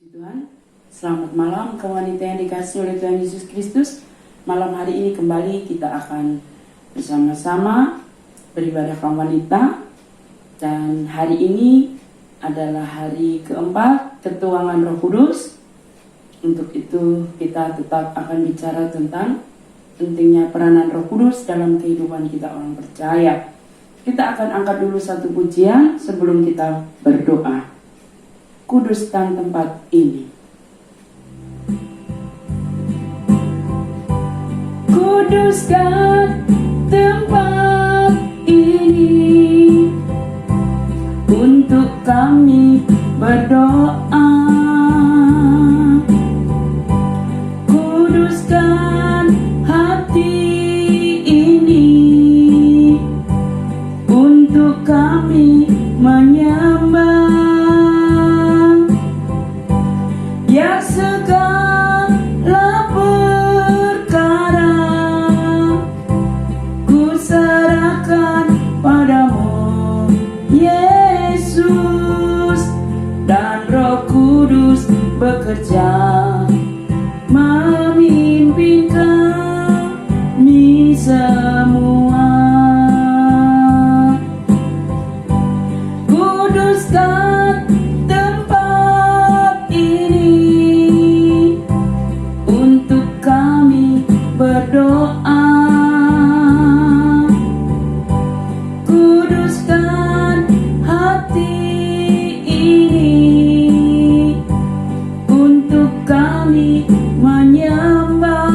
Tuhan, selamat malam kawan wanita yang dikasihi oleh Tuhan Yesus Kristus. Malam hari ini kembali kita akan bersama-sama beribadah kawan wanita. Dan hari ini adalah hari keempat ketuanan Roh Kudus. Untuk itu kita tetap akan bicara tentang pentingnya peranan Roh Kudus dalam kehidupan kita orang percaya. Kita akan angkat dulu satu pujian sebelum kita berdoa. Kuduskan tempat ini. Kuduskan tempat ini untuk kami berdoa. Kuduskan hati ini untuk kami menyembah. Ya segala perkara ku serahkan padamu, Yesus, dan Roh Kudus bekerja memimpin kami semua. Kuduskan tempat ini untuk kami berdoa. Kuduskan hati ini untuk kami menyembah.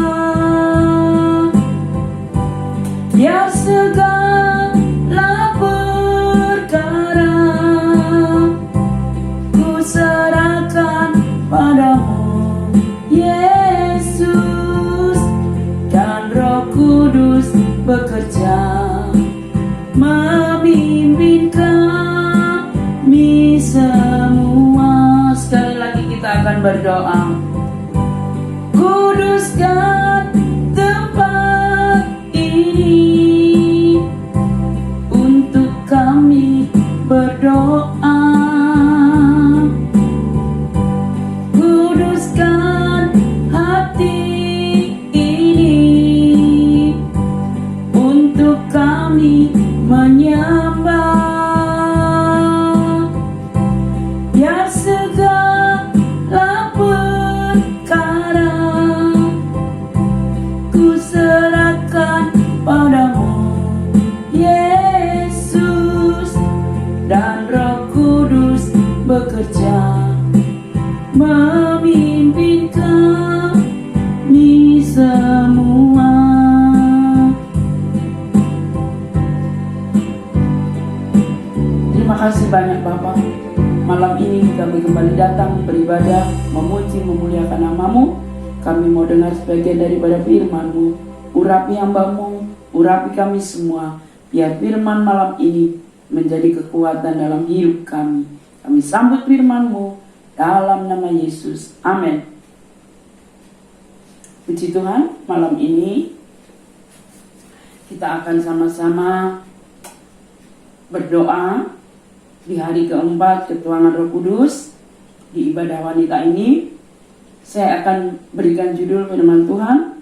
Ya segala perkara ku serahkan padamu, Yesus, dan Roh Kudus bekerja memimpin kami semua. Sekali lagi kita akan berdoa. Kuduskan tempat ini untuk kami berdoa. Kuduskan hati ini untuk kami menyembah. Ya segala perkara ku serahkan padamu, Yesus, dan Roh Kudus bekerja memimpin kami semua. Terima kasih banyak Bapa. Malam ini kami kembali datang beribadah, memuji, memuliakan nama-Mu. Kami mau dengar sebagian daripada firman-Mu. Urapi hamba-Mu, urapi kami semua. Biar firman malam ini menjadi kekuatan dalam hidup kami. Kami sambut firman-Mu dalam nama Yesus. Amin. Puji Tuhan, malam ini kita akan sama-sama berdoa di hari keempat ketuanan Roh Kudus. Di ibadah wanita ini saya akan berikan judul firman Tuhan,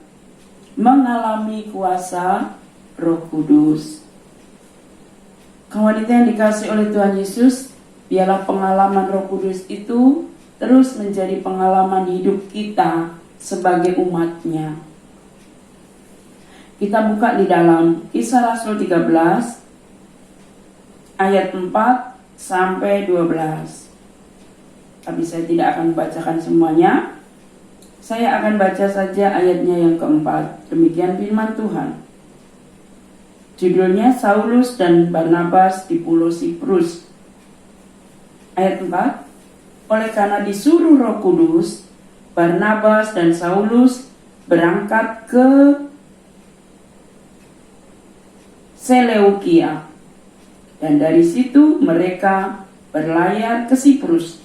mengalami kuasa Roh Kudus. Kawan wanita yang dikasihi oleh Tuhan Yesus, biarlah pengalaman Roh Kudus itu terus menjadi pengalaman hidup kita sebagai umatnya. Kita buka di dalam Kisah Rasul 13 ayat 4 sampai 12. Tapi saya tidak akan bacakan semuanya. Saya akan baca saja ayatnya yang keempat. Demikian firman Tuhan. Judulnya Saulus dan Barnabas di Pulau Siprus. Ayat 4. Oleh karena disuruh Roh Kudus, Barnabas dan Saulus berangkat ke Seleukia. Dan dari situ mereka berlayar ke Siprus.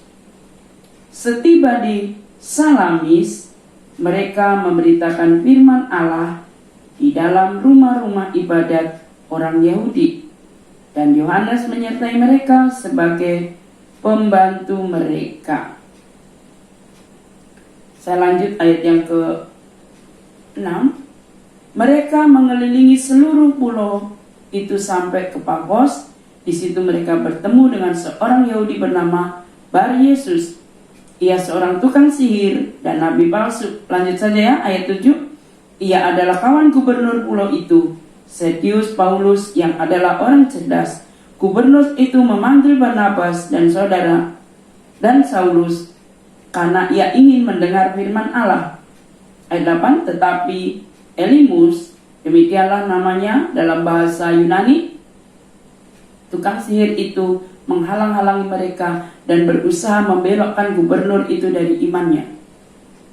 Setiba di Salamis, mereka memberitakan firman Allah di dalam rumah-rumah ibadat orang Yahudi. Dan Yohanes menyertai mereka sebagai pembantu mereka. Saya lanjut ayat yang ke-6. Mereka mengelilingi seluruh pulau itu sampai ke Pafos. Di situ mereka bertemu dengan seorang Yahudi bernama Bar Yesus. Ia seorang tukang sihir dan nabi palsu. Lanjut saja ya, ayat 7. Ia adalah kawan gubernur pulau itu, Sergius Paulus, yang adalah orang cerdas. Gubernur itu memanggil Barnabas dan saudara dan Saulus karena ia ingin mendengar firman Allah. Ayat 8. Tetapi Elimus, demikianlah namanya dalam bahasa Yunani, tukang sihir itu menghalang-halangi mereka dan berusaha membelokkan gubernur itu dari imannya.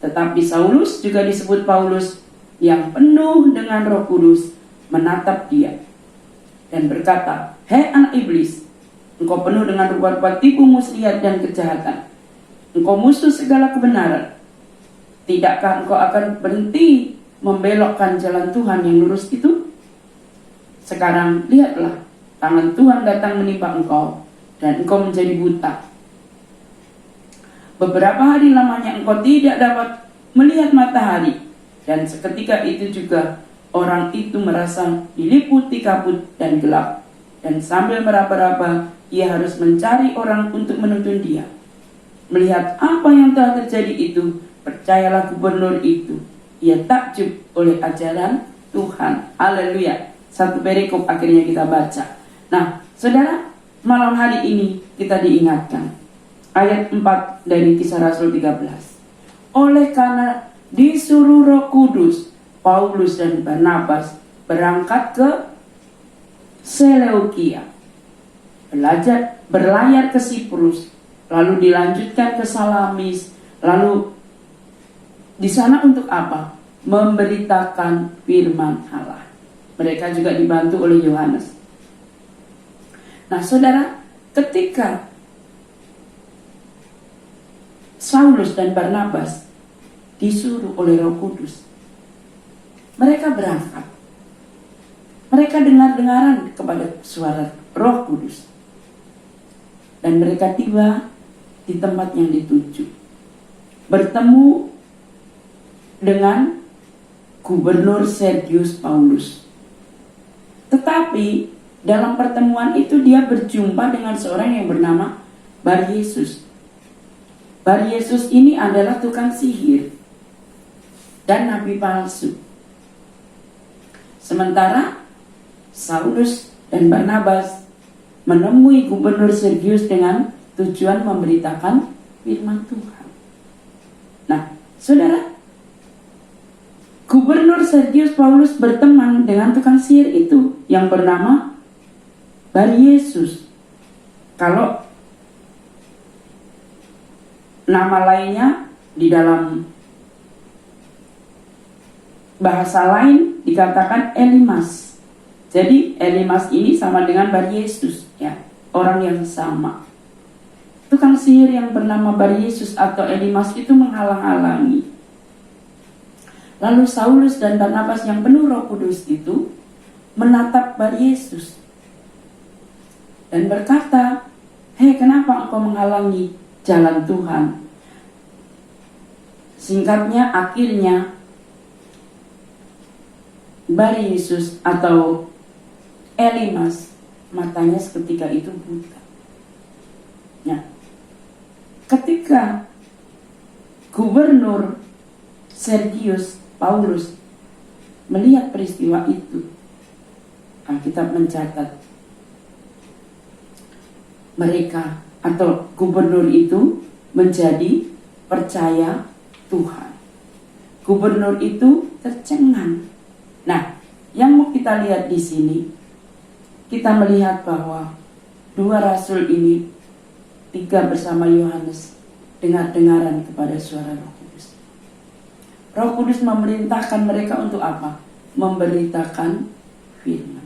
Tetapi Saulus, juga disebut Paulus, yang penuh dengan Roh Kudus, menatap dia dan berkata, "Hei anak iblis, engkau penuh dengan rupa-rupa tipu muslihat dan kejahatan. Engkau musuh segala kebenaran. Tidakkah engkau akan berhenti membelokkan jalan Tuhan yang lurus itu? Sekarang lihatlah, tangan Tuhan datang menimpa engkau, dan engkau menjadi buta. Beberapa hari lamanya engkau tidak dapat melihat matahari." Dan seketika itu juga orang itu merasa diliputi kabut dan gelap. Dan sambil meraba-raba, ia harus mencari orang untuk menuntun dia. Melihat apa yang telah terjadi itu, percayalah gubernur itu, ia takjub oleh ajaran Tuhan. Haleluya. Satu perikop akhirnya kita baca. Nah, saudara, malam hari ini kita diingatkan. Ayat 4 dari Kisah Rasul 13. Oleh karena disuruh Roh Kudus, Paulus dan Barnabas berangkat ke Seleukia, berlayar ke Siprus, lalu dilanjutkan ke Salamis, lalu di sana untuk apa? Memberitakan firman Allah. Mereka juga dibantu oleh Yohanes. Nah, saudara, ketika Saulus dan Barnabas disuruh oleh Roh Kudus, mereka berangkat. Mereka dengar-dengaran kepada suara Roh Kudus. Dan mereka tiba di tempat yang dituju. Bertemu dengan Gubernur Sergius Paulus. Tetapi dalam pertemuan itu dia berjumpa dengan seorang yang bernama Bar Yesus. Bar Yesus ini adalah tukang sihir dan nabi palsu. Sementara Saulus dan Barnabas menemui Gubernur Sergius dengan tujuan memberitakan firman Tuhan. Nah, saudara, Gubernur Sergius Paulus berteman dengan tukang sihir itu yang bernama Bar Yesus. Kalau nama lainnya di dalam bahasa lain dikatakan Elimas. Jadi Elimas ini sama dengan Bar Yesus, ya, orang yang sama. Tukang sihir yang bernama Bar Yesus atau Elimas itu menghalang-halangi. Lalu Saulus dan Barnabas yang penuh Roh Kudus itu menatap Bar Yesus dan berkata, "Hei, kenapa engkau menghalangi jalan Tuhan?" Singkatnya, akhirnya Bar Yesus atau Elimas matanya seketika itu buta. Nah, ketika Gubernur Sergius Paulus melihat peristiwa itu, Alkitab mencatat mereka atau gubernur itu menjadi percaya Tuhan. Gubernur itu tercengang. Nah, yang mau kita lihat di sini, kita melihat bahwa dua rasul ini, tiga bersama Yohanes, dengar-dengaran kepada suara Roh Kudus. Roh Kudus memerintahkan mereka untuk apa? Memberitakan firman.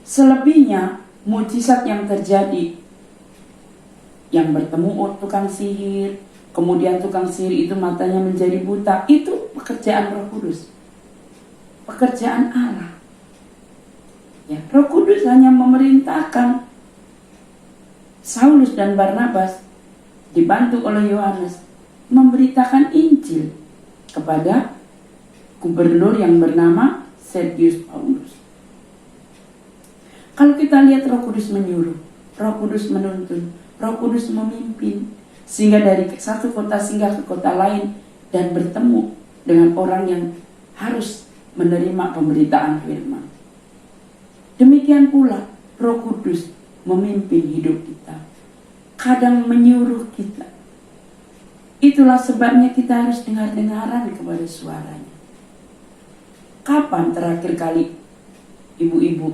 Selebihnya, mujizat yang terjadi, yang bertemu tukang sihir, kemudian tukang sihir itu matanya menjadi buta, itu pekerjaan Roh Kudus, pekerjaan Allah. Ya, Roh Kudus hanya memerintahkan Saulus dan Barnabas dibantu oleh Yohanes memberitakan Injil. Injil kepada gubernur yang bernama Sergius Paulus. Kalau kita lihat Roh Kudus menyuruh, Roh Kudus menuntun, Roh Kudus memimpin, sehingga dari satu kota singgah ke kota lain dan bertemu dengan orang yang harus menerima pemberitaan firman. Demikian pula Roh Kudus memimpin hidup kita, kadang menyuruh kita. Itulah sebabnya kita harus dengar-dengaran kepada suaranya. Kapan terakhir kali ibu-ibu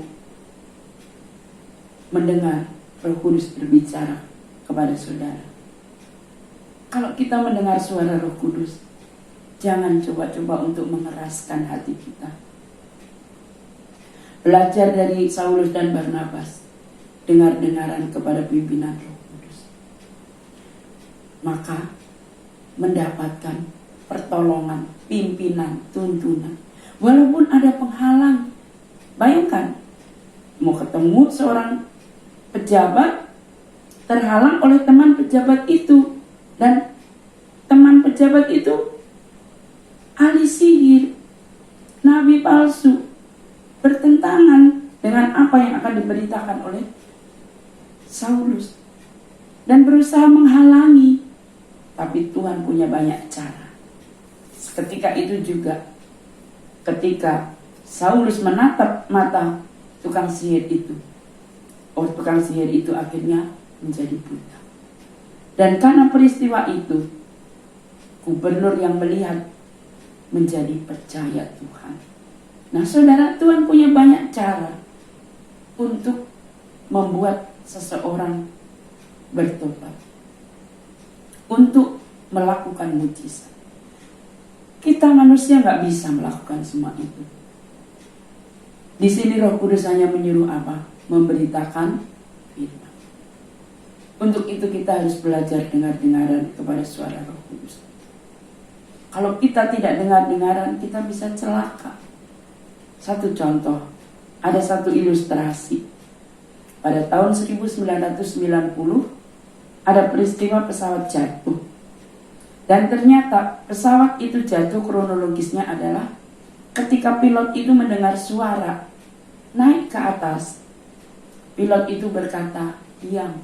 mendengar Roh Kudus berbicara kepada saudara? Kalau kita mendengar suara Roh Kudus, jangan coba-coba untuk mengeraskan hati kita. Belajar dari Saulus dan Barnabas, dengar-dengaran kepada pimpinan Roh Kudus, maka mendapatkan pertolongan, pimpinan, tuntunan. Walaupun ada penghalang, bayangkan mau ketemu seorang pejabat, terhalang oleh teman pejabat itu, dan teman pejabat itu ahli sihir, nabi palsu, bertentangan dengan apa yang akan diberitakan oleh Saulus dan berusaha menghalangi. Tapi Tuhan punya banyak cara. Ketika itu juga, ketika Saulus menatap mata tukang sihir itu, tukang sihir itu akhirnya menjadi buta. Dan karena peristiwa itu, gubernur yang melihat menjadi percaya Tuhan. Nah saudara, Tuhan punya banyak cara untuk membuat seseorang bertobat, untuk melakukan mujizat. Kita manusia nggak bisa melakukan semua itu. Di sini Roh Kudus hanya menyuruh apa? Memberitakan firman. Untuk itu kita harus belajar dengar-dengaran kepada suara Roh Kudus. Kalau kita tidak dengar-dengaran, kita bisa celaka. Satu contoh, ada satu ilustrasi. Pada tahun 1990, ada peristiwa pesawat jatuh. Dan ternyata pesawat itu jatuh kronologisnya adalah ketika pilot itu mendengar suara naik ke atas. Pilot itu berkata, diam.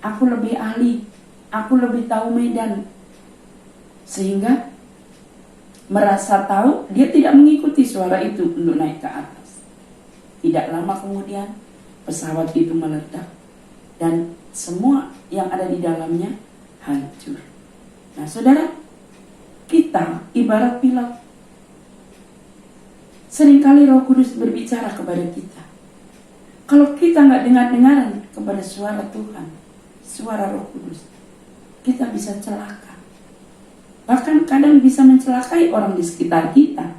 Aku lebih ahli, aku lebih tahu medan. Sehingga merasa tahu, dia tidak mengikuti suara itu untuk naik ke atas. Tidak lama kemudian pesawat itu meledak dan semua yang ada di dalamnya hancur. Nah saudara, kita ibarat pilot. Seringkali Roh Kudus berbicara kepada kita. Kalau kita nggak dengar-dengaran kepada suara Tuhan, suara Roh Kudus, kita bisa celaka. Bahkan kadang bisa mencelakai orang di sekitar kita.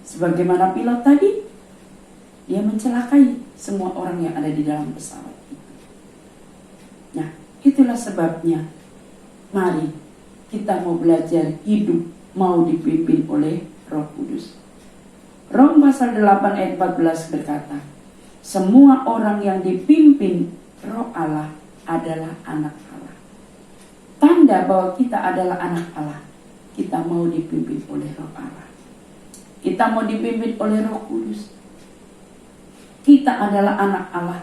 Sebagaimana pilot tadi, dia mencelakai semua orang yang ada di dalam pesawat itu. Nah, itulah sebabnya mari kita mau belajar hidup, mau dipimpin oleh Roh Kudus. Rom pasal 8 ayat 14 berkata, semua orang yang dipimpin Roh Allah adalah anak Allah. Tanda bahwa kita adalah anak Allah, kita mau dipimpin oleh Roh Allah. Kita mau dipimpin oleh Roh Kudus. Kita adalah anak Allah.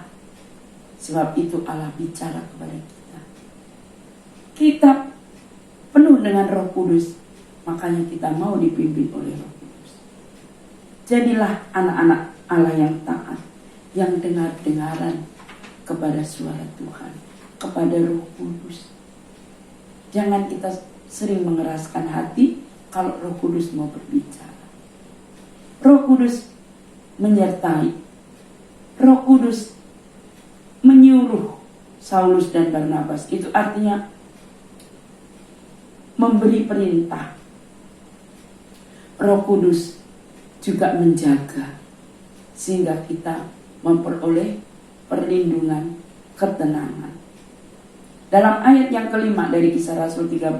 Sebab itu Allah bicara kepada kita. Kita penuh dengan Roh Kudus, makanya kita mau dipimpin oleh Roh Kudus. Jadilah anak-anak Allah yang taat, yang dengar-dengaran kepada suara Tuhan, kepada Roh Kudus. Jangan kita sering mengeraskan hati kalau Roh Kudus mau berbicara. Roh Kudus menyertai. Roh Kudus menyuruh Saulus dan Barnabas. Itu artinya memberi perintah. Roh Kudus juga menjaga sehingga kita memperoleh perlindungan, ketenangan. Dalam ayat yang kelima dari Kisah Rasul 13,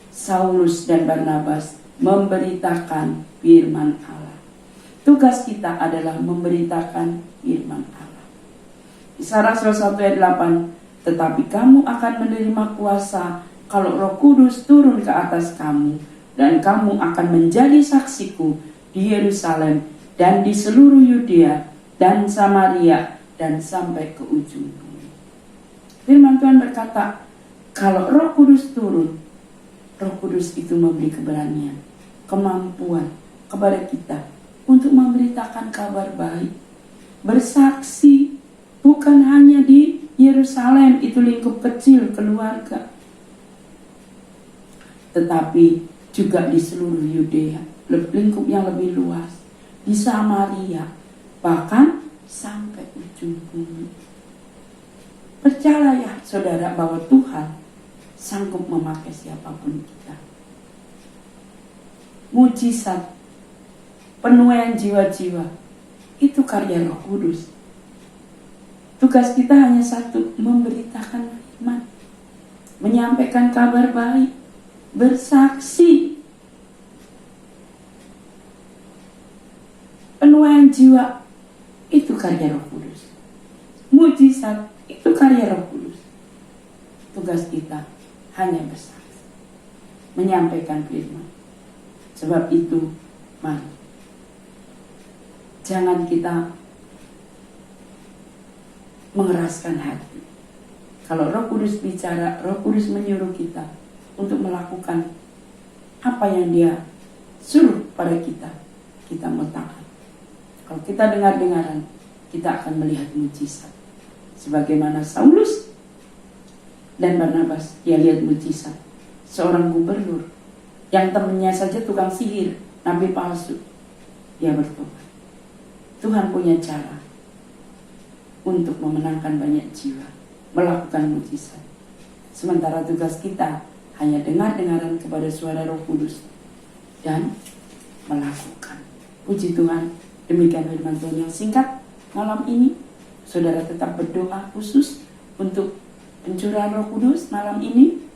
Saulus dan Barnabas memberitakan firman Allah. Tugas kita adalah memberitakan firman Allah. Kisah Rasul 1 ayat 8, tetapi kamu akan menerima kuasa kalau Roh Kudus turun ke atas kamu, dan kamu akan menjadi saksiku di Yerusalem dan di seluruh Yudea dan Samaria dan sampai ke ujung bumi. Firman Tuhan berkata, kalau Roh Kudus turun, Roh Kudus itu memberi keberanian, kemampuan kepada kita untuk memberitakan kabar baik, bersaksi bukan hanya di Yerusalem, itu lingkup kecil keluarga, tetapi juga di seluruh Yudea, lingkup yang lebih luas, di Samaria, bahkan sampai ujung bumi. Percayalah saudara bahwa Tuhan sanggup memakai siapapun kita. Mujizat, penuaian jiwa-jiwa, itu karya Roh Kudus. Tugas kita hanya satu, memberitakan firman, menyampaikan kabar baik, bersaksi. Penuaian jiwa itu karya Roh Kudus. Mujizat itu karya Roh Kudus. Tugas kita hanya bersaksi, menyampaikan firman. Sebab itu, mari jangan kita mengeraskan hati. Kalau Roh Kudus bicara, Roh Kudus menyuruh kita untuk melakukan apa yang Dia suruh pada kita, kita mau taat. Kalau kita dengar-dengaran, kita akan melihat mujizat. Sebagaimana Saulus dan Barnabas, dia lihat mujizat. Seorang gubernur yang temannya saja tukang sihir, nabi palsu, dia bertobat. Tuhan punya cara untuk memenangkan banyak jiwa, melakukan mujizat. Sementara tugas kita hanya dengar-dengaran kepada suara Roh Kudus dan melakukan. Puji Tuhan, demikian firman Tuhan yang singkat malam ini. Saudara tetap berdoa khusus untuk pencurahan Roh Kudus malam ini.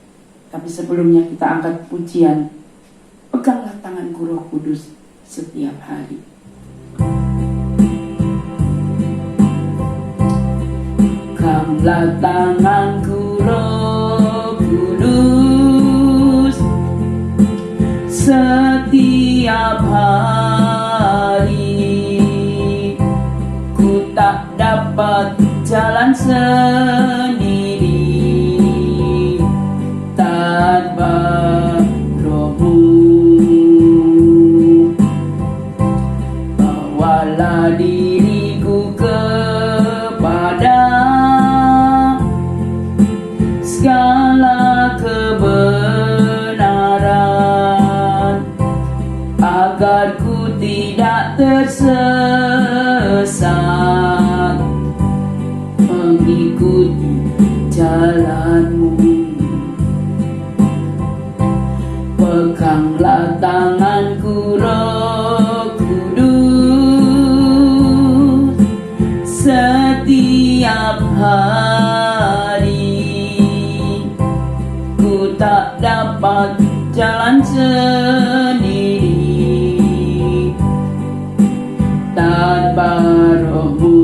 Tapi sebelumnya kita angkat pujian, peganglah tanganku Roh Kudus setiap hari. Peganglah tanganku Roh Kudus setiap hari. Ku tak dapat jalan sendiri tanpa Roh-Mu. Bawalah diriku kepada segala kebenaran, agar ku tidak tersesat, mengikuti jalan-Mu. Peganglah tanganku Roh Kudus setiap hari. Ku tak dapat jalan sendiri tanpa Roh-Mu.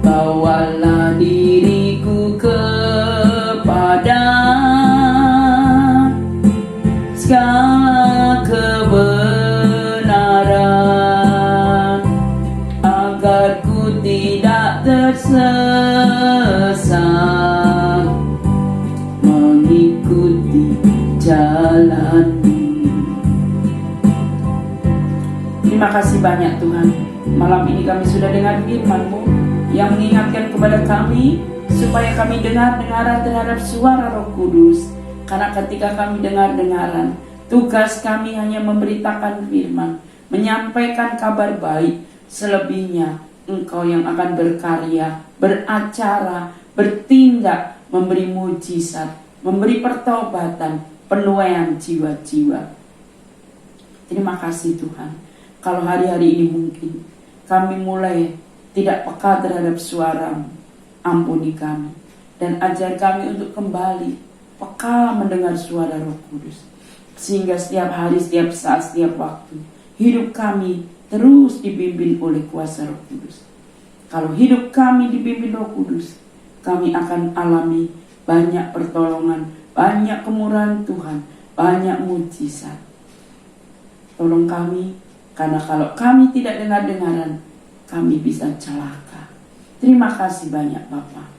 Bawalah diriku kepada segala kebenaran, agar ku tidak tersesat, mengikuti jalan-Mu. Terima kasih banyak Tuhan. Malam ini kami sudah dengar firman-Mu yang mengingatkan kepada kami supaya kami dengar-dengaran terhadap suara Roh Kudus. Karena ketika kami dengar-dengaran, tugas kami hanya memberitakan firman, menyampaikan kabar baik. Selebihnya Engkau yang akan berkarya, beracara, bertindak, memberi mujizat, memberi pertobatan, penuaian jiwa-jiwa. Terima kasih Tuhan. Kalau hari-hari ini mungkin kami mulai tidak peka terhadap suara-Mu, ampuni kami dan ajar kami untuk kembali peka mendengar suara Roh Kudus, sehingga setiap hari, setiap saat, setiap waktu hidup kami terus dibimbing oleh kuasa Roh Kudus. Kalau hidup kami dibimbing Roh Kudus, kami akan alami banyak pertolongan, banyak kemurahan Tuhan, banyak mujizat. Tolong kami, karena kalau kami tidak dengar-dengaran, kami bisa celaka. Terima kasih banyak Bapa.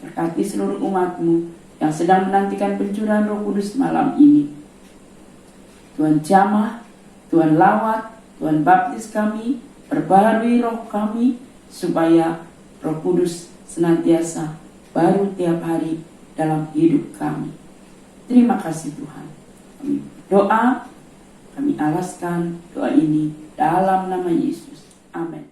Berkati seluruh umat-Mu yang sedang menantikan pencurahan Roh Kudus malam ini. Tuhan jamah, Tuhan lawat, Tuhan baptis kami, perbaharui roh kami, supaya Roh Kudus senantiasa baru tiap hari dalam hidup kami. Terima kasih Tuhan. Kami berdoa, kami alaskan doa ini dalam nama Yesus. Amin.